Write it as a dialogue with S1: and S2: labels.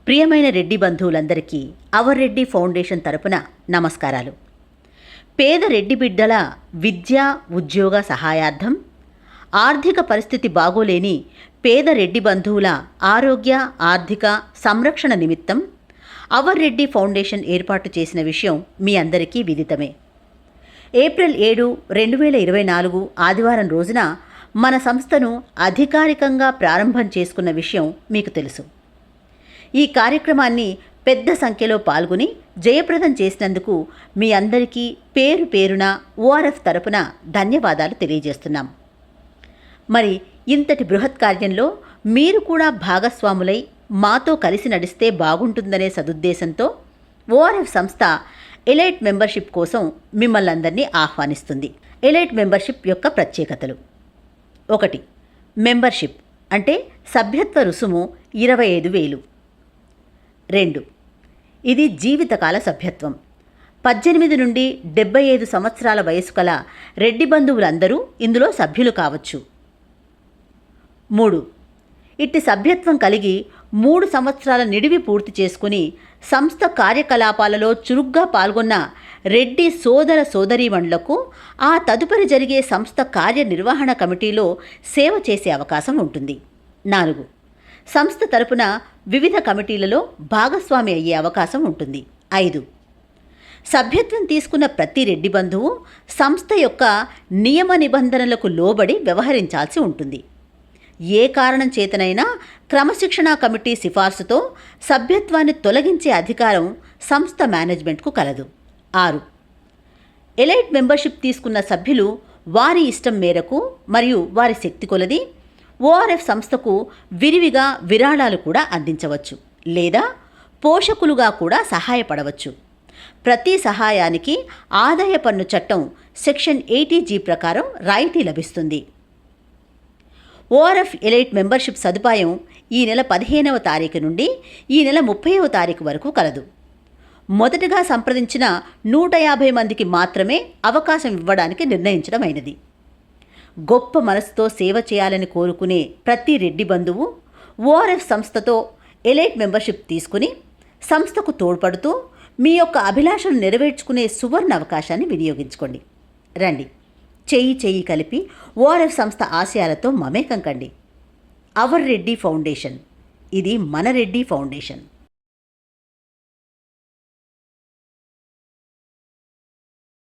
S1: ప్రియమైన రెడ్డి బంధువులందరికీ hour Reddy foundation తరపున నమస్కారాలు. పేద రెడ్డి బిడ్డల విద్య, ఉద్యోగ సహాయార్థం, ఆర్థిక పరిస్థితి బాగోలేని పేద రెడ్డి బంధువుల ఆరోగ్య, ఆర్థిక సంరక్షణ నిమిత్తం అవర్ రెడ్డి ఫౌండేషన్ ఏర్పాటు చేసిన విషయం మీ అందరికీ విదితమే. ఏప్రిల్ 7, 2024 ఆదివారం రోజున మన సంస్థను అధికారికంగా ప్రారంభం చేసుకున్న విషయం మీకు తెలుసు. ఈ కార్యక్రమాన్ని పెద్ద సంఖ్యలో పాల్గొని జయప్రదం చేసినందుకు మీ అందరికీ పేరు పేరున ఓఆర్ఎఫ్ తరపున ధన్యవాదాలు తెలియజేస్తున్నాం. మరి ఇంతటి బృహత్ కార్యంలో మీరు కూడా భాగస్వాములై మాతో కలిసి నడిస్తే బాగుంటుందనే సదుద్దేశంతో ఓఆర్ఎఫ్ సంస్థ ఎలైట్ మెంబర్షిప్ కోసం మిమ్మల్ని అందరినీ ఆహ్వానిస్తుంది. ఎలైట్ మెంబర్షిప్ యొక్క ప్రత్యేకతలు: 1. మెంబర్షిప్ అంటే సభ్యత్వ రుసుము 25,000. 2. ఇది జీవితకాల సభ్యత్వం. 18 నుండి 75 సంవత్సరాల వయసు కల రెడ్డి బంధువులందరూ ఇందులో సభ్యులు కావచ్చు. 3. ఇట్టి సభ్యత్వం కలిగి 3 సంవత్సరాల నిడివి పూర్తి చేసుకుని సంస్థ కార్యకలాపాలలో చురుగ్గా పాల్గొన్న రెడ్డి సోదర సోదరీమణులకు ఆ తదుపరి జరిగే సంస్థ కార్యనిర్వహణ కమిటీలో సేవ చేసే అవకాశం ఉంటుంది. 4. సంస్థ తరపున వివిధ కమిటీలలో భాగస్వామి అయ్యే అవకాశం ఉంటుంది. 5. సభ్యత్వం తీసుకున్న ప్రతి రెడ్డి బంధువు సంస్థ యొక్క నియమ నిబంధనలకు లోబడి వ్యవహరించాల్సి ఉంటుంది. ఏ కారణం చేతనైనా క్రమశిక్షణా కమిటీ సిఫార్సుతో సభ్యత్వాన్ని తొలగించే అధికారం సంస్థ మేనేజ్మెంట్కు కలదు. 6. ఎలైట్ మెంబర్షిప్ తీసుకున్న సభ్యులు వారి ఇష్టం మేరకు మరియు వారి శక్తి కొలది ఓఆర్ఎఫ్ సంస్థకు విరివిగా విరాళాలు కూడా అందించవచ్చు లేదా పోషకులుగా కూడా సహాయపడవచ్చు. ప్రతి సహాయానికి ఆదాయ పన్ను చట్టం సెక్షన్ 80G ప్రకారం రాయితీ లభిస్తుంది. ఓఆర్ఎఫ్ ఎలైట్ మెంబర్షిప్ సదుపాయం ఈ నెల 15వ తారీఖు నుండి ఈ నెల 30వ తారీఖు వరకు కలదు. మొదటగా సంప్రదించిన 150 మందికి మాత్రమే అవకాశం ఇవ్వడానికి నిర్ణయించడమైనది. గొప్ప మనసుతో సేవ చేయాలని కోరుకునే ప్రతి రెడ్డి బంధువు ఓఆర్ఎఫ్ సంస్థతో ఎలైట్ మెంబర్షిప్ తీసుకుని సంస్థకు తోడ్పడుతూ మీ యొక్క అభిలాషను నెరవేర్చుకునే సువర్ణ అవకాశాన్ని వినియోగించుకోండి. రండి, చెయ్యి కలిపి ఓఆర్ఎఫ్ సంస్థ ఆశయాలతో మమేకం కండి. అవర్ రెడ్డి ఫౌండేషన్, ఇది మన రెడ్డి ఫౌండేషన్.